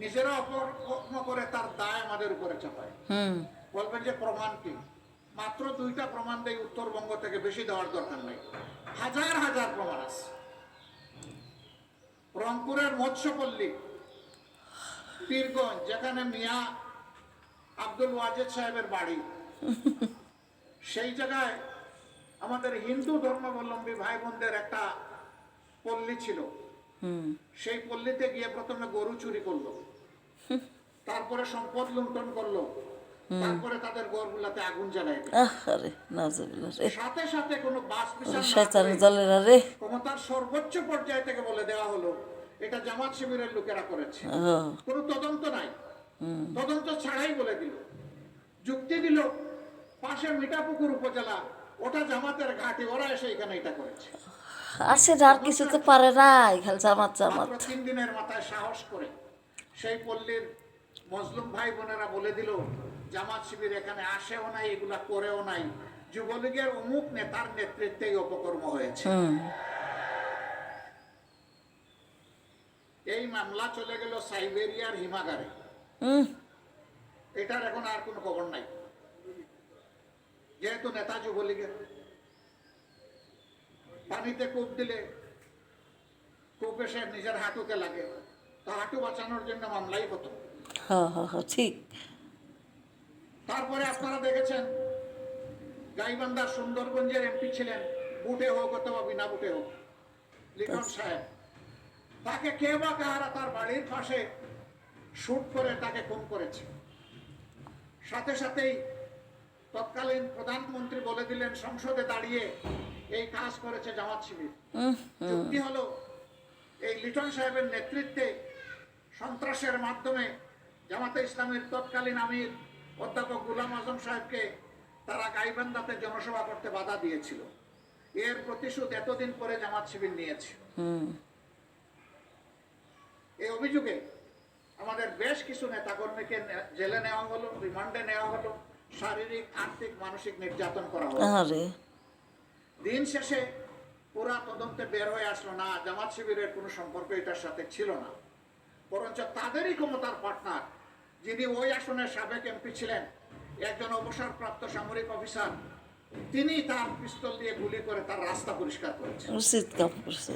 নিজেরা অপকর্ম করে তার দায় আমাদের উপরে চাপায়। বলবেন যে প্রমাণ কি? মাত্র 2টা প্রমাণ দেয় উত্তরবঙ্গ থেকে, বেশি দেওয়ার দরকার নেই। হাজার হাজার প্রমাণ আছে। রংপুরের মৎস্যপল্লী, পীরগঞ্জ, যেখানে মিয়া আব্দুল ওয়াজেদ সাহেবের বাড়ি, সেই জায়গায় আমাদের হিন্দু ধর্মাবলম্বী ভাই বোনদের একটা পল্লী ছিল। সেই পল্লীতে গিয়ে প্রথমে গরু চুরি করলো, তারপরে সম্পদ লুণ্ঠন করলো, তারপরে তাদের গড়গুলাতে আগুন জ্বালায় দিল। সাথে সাথে কোনো বাস বিচার না করে ক্ষমতার সর্বোচ্চ পর্যায় থেকে বলে দেওয়া হলো এটা জামাত শিবিরের লোকেরা করেছে। কোনো তদন্ত নাই, তদন্ত ছাড়াই বলে দিল। যুক্তি দিল পাশে মিঠাপুকুর উপজেলা, ওটা জামাতের ঘাঁটি, ওরা এসে এখানে এটা করেছে। আসে আর কিছু তো পারে না, খালি জামাত জামাত। 3 দিনের মাথায় সাহস করে সেই পল্লীর মজলুম ভাই বোনেরা বলে দিল জামাত শিবির এখানে আসেও নাই, এগুলা করেও নাই, যুবলীগের অমুক নেতার নেতৃত্বে অপকর্ম হয়েছে। এই মামলা চলে গেল সাইবেরিয়ার হিমাগারে। এটার এখন আর কোনো খবর নাই, যেহেতু নেতা যুবলীগের। পানিতে কূপ দিলে কূপ এসে নিজের হাঁটুতে লাগে, তো হাঁটু বাঁচানোর জন্য মামলাই হতো। ঠিক। তারপরে আপনারা দেখেছেন গাইবান্ধার সুন্দরগঞ্জের এমপি ছিলেন, বুটে হোক অথবা বিনা বুটে হোক, লিটন সাহেব। তাকে কে বা কাহারা তার বাড়ির পাশে শুট করে তাকে খুন করেছে। সাথে সাথেই তৎকালীন প্রধানমন্ত্রী বলে দিলেন সংসদে দাঁড়িয়ে এই কাজ করেছে জামাত শিবির। যুক্তি হলো এই লিটন সাহেবের নেতৃত্বে সন্ত্রাসের মাধ্যমে জামাতে ইসলামের তৎকালীন আমির অধ্যাপক গোলাম আজম সাহেবকে তারা গাইবান্ধাতে জনসভা করতে বাধা দিয়েছিল। এর প্রতিশোধ এতদিন পরে জামাত শিবির নিয়েছে। এই অভিযোগে আমাদের বেশ কিছু নেতাকর্মীকে জেলে নেওয়া হলো, রিমান্ডে নেওয়া হলো, শারীরিক, আর্থিক, মানসিক নির্যাতন করা হলো। দিন শেষে পুরা তদন্তে বের হয়ে আসলো না জামাত শিবিরের কোনো সম্পর্ক এটার সাথে ছিল না, বরঞ্চ তাদেরই ক্ষমতার পার্টনার, যিনি ওই আসনের সাবেক এমপি ছিলেন, একজন অবসরপ্রাপ্ত সামরিক অফিসার, তিনি তার পিস্তল দিয়ে গুলি করে তার রাস্তা পরিষ্কার করেছেন। উচিত কাম করছে।